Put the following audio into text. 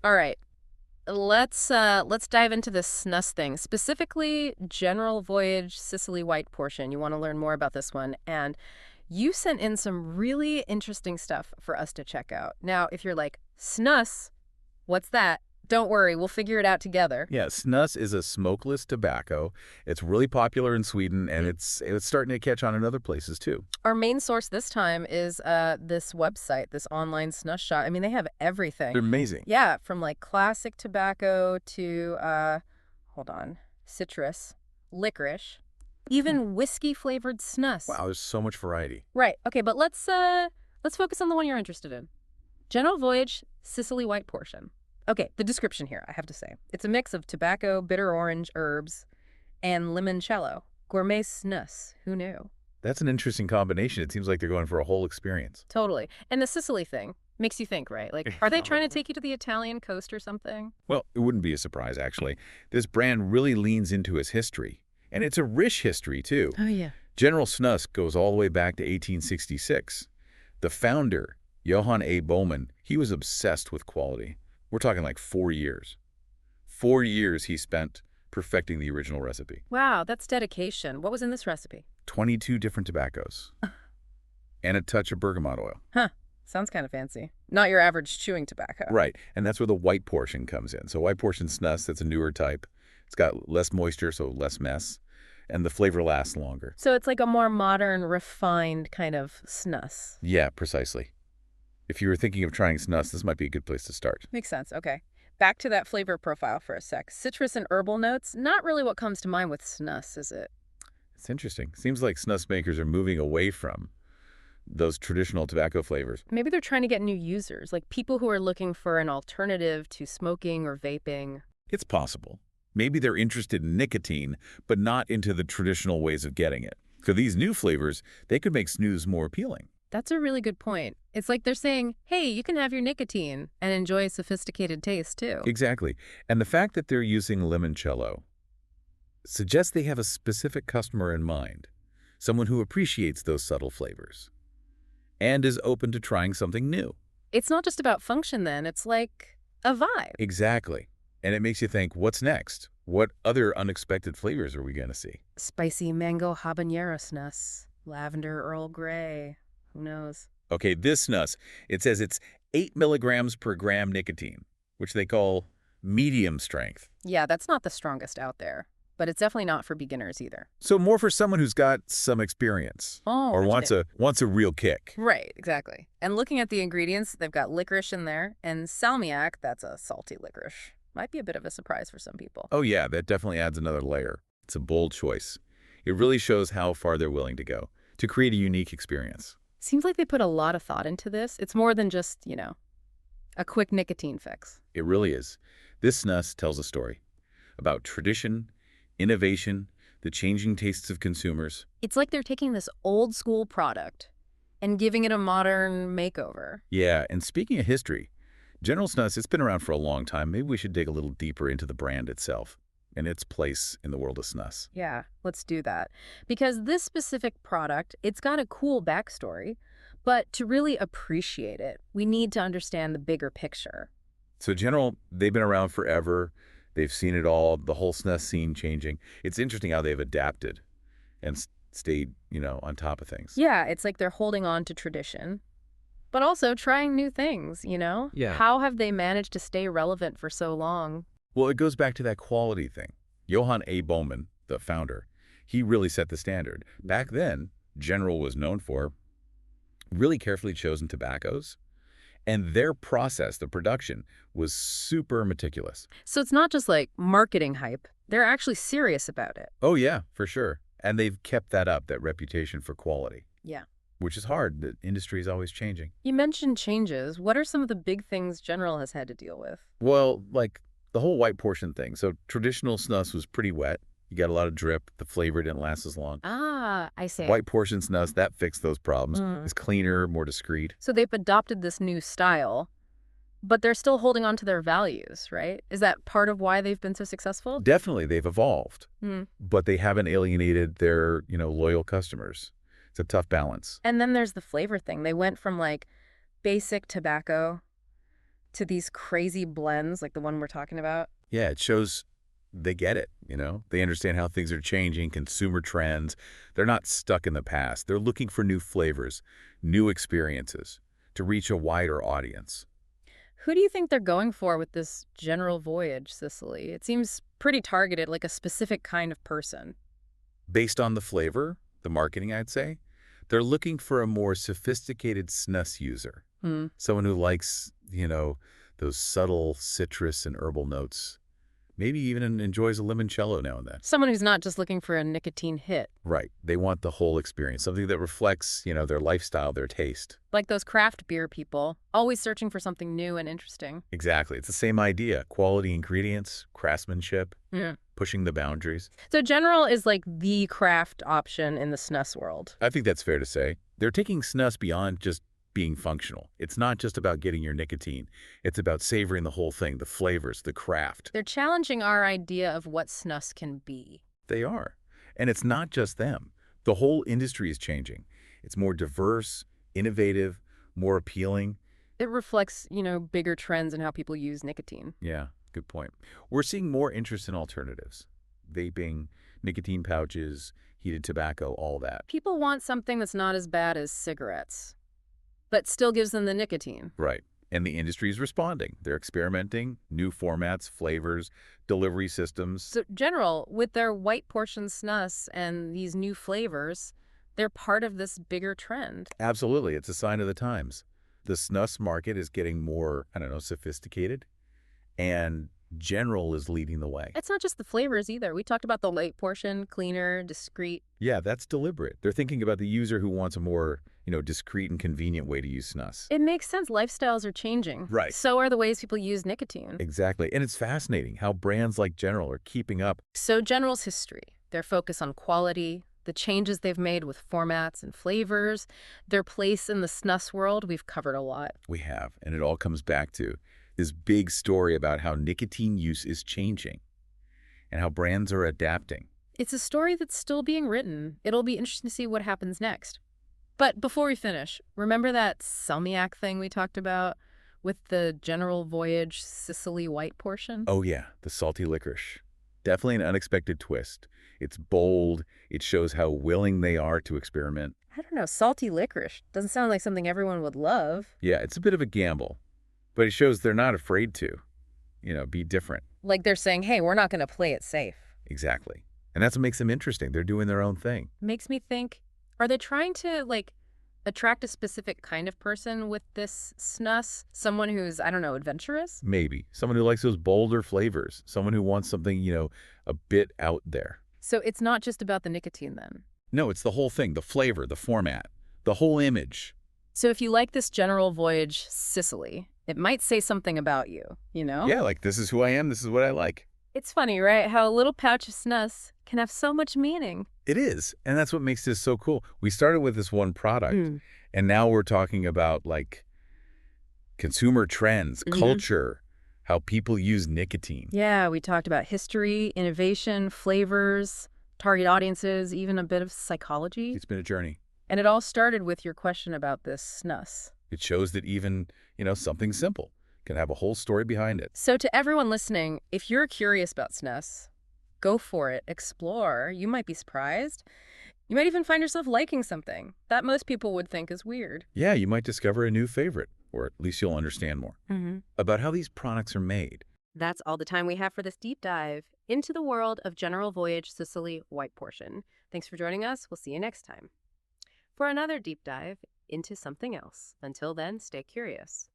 All right. Let's dive into this snus thing, specifically General Voyage Sicily White portion. You want to learn more about this one, and you sent in some really interesting stuff for us to check out. Now, if you're like, snus, what's that? Don't worry, we'll figure it out together. Yeah, Snus is a smokeless tobacco. It's really popular in Sweden, and it's starting to catch on in other places too. Our main source this time is this website, this online snus shop. I mean, they have everything. They're amazing. Yeah, from like classic tobacco to hold on, citrus, licorice, even whiskey flavored snus. Wow, there's so much variety. Right. Okay, but let's focus on the one you're interested in. General Voyage Sicily White portion. Okay, the description here, I have to say. It's a mix of tobacco, bitter orange, herbs, and limoncello. Gourmet snus. Who knew? That's an interesting combination. It seems like they're going for a whole experience. Totally. And the Sicily thing makes you think, right? Like, are they trying to take you to the Italian coast or something? Well, it wouldn't be a surprise, actually. This brand really leans into its history. And it's a rich history, too. Oh, yeah. General Snus goes all the way back to 1866. The founder, Johann A. Bowman, he was obsessed with quality. We're talking like 4 years. 4 years he spent perfecting the original recipe. Wow, that's dedication. What was in this recipe? 22 different tobaccos. And a touch of bergamot oil. Huh. Sounds kind of fancy. Not your average chewing tobacco. Right, and that's where the white portion comes in. So white portion Snus, that's a newer type. It's got less moisture, so less mess. And the flavor lasts longer. So it's like a more modern, refined kind of snus. Yeah, precisely. If you were thinking of trying Snus, this might be a good place to start. Makes sense. Okay. Back to that flavor profile for a sec. Citrus and herbal notes, not really what comes to mind with snus, is it? It's interesting. Seems like Snus makers are moving away from those traditional tobacco flavors. Maybe they're trying to get new users, like people who are looking for an alternative to smoking or vaping. It's possible. Maybe they're interested in nicotine, but not into the traditional ways of getting it. So these new flavors, they could make snus more appealing. That's a really good point. It's like they're saying, hey, you can have your nicotine and enjoy a sophisticated taste, too. Exactly. And the fact that they're using limoncello suggests they have a specific customer in mind, someone who appreciates those subtle flavors and is open to trying something new. It's not just about function, then. It's like a vibe. Exactly. And it makes you think, what's next? What other unexpected flavors are we going to see? Spicy mango habanero snus, lavender Earl Grey. Who knows? Okay, this Snus, it says it's 8 milligrams per gram nicotine, which they call medium strength. Yeah, that's not the strongest out there, but it's definitely not for beginners either. So more for someone who's got some experience or wants a real kick. Right, exactly. And looking at the ingredients, they've got licorice in there, and salmiak, that's a salty licorice. Might be a bit of a surprise for some people. Oh yeah, that definitely adds another layer. It's a bold choice. It really shows how far they're willing to go to create a unique experience. Seems like they put a lot of thought into this. It's more than just, a quick nicotine fix. It really is. This Snus tells a story about tradition, innovation, the changing tastes of consumers. It's like they're taking this old school product and giving it a modern makeover. Yeah, and speaking of history, General Snus, it's been around for a long time. Maybe we should dig a little deeper into the brand itself and its place in the world of snus. Yeah, let's do that. Because this specific product, it's got a cool backstory, but to really appreciate it, we need to understand the bigger picture. So General, they've been around forever. They've seen it all, the whole snus scene changing. It's interesting how they've adapted and stayed, on top of things. Yeah, it's like they're holding on to tradition, but also trying new things, Yeah. How have they managed to stay relevant for so long? Well, it goes back to that quality thing. Johann A. Bowman, the founder, he really set the standard. Back then, General was known for really carefully chosen tobaccos, and their process, the production, was super meticulous. So it's not just like marketing hype. They're actually serious about it. Oh yeah, for sure. And they've kept that up, that reputation for quality. Yeah. Which is hard. The industry is always changing. You mentioned changes. What are some of the big things General has had to deal with? Well, like the whole white portion thing. So traditional snus was pretty wet. You got a lot of drip. The flavor didn't last as long. Ah, I see. White portion snus, that fixed those problems. It's cleaner, more discreet. So they've adopted this new style, but they're still holding on to their values, right? Is that part of why they've been so successful? Definitely, they've evolved, but they haven't alienated their, loyal customers. It's a tough balance. And then there's the flavor thing. They went from like basic tobacco to these crazy blends like the one we're talking about. Yeah, it shows they get it, They understand how things are changing, consumer trends. They're not stuck in the past. They're looking for new flavors, new experiences to reach a wider audience. Who do you think they're going for with this general Voyage Sicily? It seems pretty targeted, like a specific kind of person. Based on the flavor, the marketing, I'd say, they're looking for a more sophisticated snus user. Hmm. Someone who likes, those subtle citrus and herbal notes. Maybe even enjoys a limoncello now and then. Someone who's not just looking for a nicotine hit. Right. They want the whole experience, something that reflects, their lifestyle, their taste. Like those craft beer people, always searching for something new and interesting. Exactly. It's the same idea. Quality ingredients, craftsmanship, Yeah. pushing the boundaries. So General is like the craft option in the snus world. I think that's fair to say. They're taking snus beyond just being functional. It's not just about getting your nicotine. It's about savoring the whole thing, the flavors, the craft. They're challenging our idea of what snus can be. They are. And it's not just them. The whole industry is changing. It's more diverse, innovative, more appealing. It reflects, bigger trends in how people use nicotine. Yeah, good point. We're seeing more interest in alternatives. Vaping, nicotine pouches, heated tobacco, all that. People want something that's not as bad as cigarettes, but still gives them the nicotine. Right. And the industry is responding. They're experimenting, new formats, flavors, delivery systems. So General, with their white portion snus and these new flavors, they're part of this bigger trend. Absolutely. It's a sign of the times. The snus market is getting more, sophisticated, and General is leading the way. It's not just the flavors either. We talked about the light portion, cleaner, discreet. Yeah, that's deliberate. They're thinking about the user who wants a more, discreet and convenient way to use snus. It makes sense. Lifestyles are changing. Right. So are the ways people use nicotine. Exactly. And it's fascinating how brands like General are keeping up. So General's history, their focus on quality, the changes they've made with formats and flavors, their place in the snus world, we've covered a lot. We have. And it all comes back to this big story about how nicotine use is changing and how brands are adapting. It's a story that's still being written. It'll be interesting to see what happens next. But before we finish, remember that salmiak thing we talked about with the General Voyage Sicily white portion? Oh yeah, the salty licorice. Definitely an unexpected twist. It's bold. It shows how willing they are to experiment. I don't know, salty licorice. Doesn't sound like something everyone would love. Yeah, it's a bit of a gamble, but it shows they're not afraid to, be different. Like they're saying, hey, we're not going to play it safe. Exactly. And that's what makes them interesting. They're doing their own thing. Makes me think, are they trying to, attract a specific kind of person with this snus? Someone who's, I don't know, adventurous? Maybe. Someone who likes those bolder flavors. Someone who wants something, a bit out there. So it's not just about the nicotine then? No, it's the whole thing. The flavor, the format, the whole image. So if you like this General Voyage Sicily, it might say something about you, Yeah, like this is who I am. This is what I like. It's funny, right? How a little pouch of snus can have so much meaning. It is. And that's what makes this so cool. We started with this one product, and now we're talking about, consumer trends, culture, how people use nicotine. Yeah, we talked about history, innovation, flavors, target audiences, even a bit of psychology. It's been a journey. And it all started with your question about this snus. It shows that even, something simple can have a whole story behind it. So to everyone listening, if you're curious about snus, go for it, explore. You might be surprised. You might even find yourself liking something that most people would think is weird. Yeah, you might discover a new favorite, or at least you'll understand more about how these products are made. That's all the time we have for this deep dive into the world of General Voyage Sicily white portion. Thanks for joining us. We'll see you next time for another deep dive into something else. Until then, stay curious.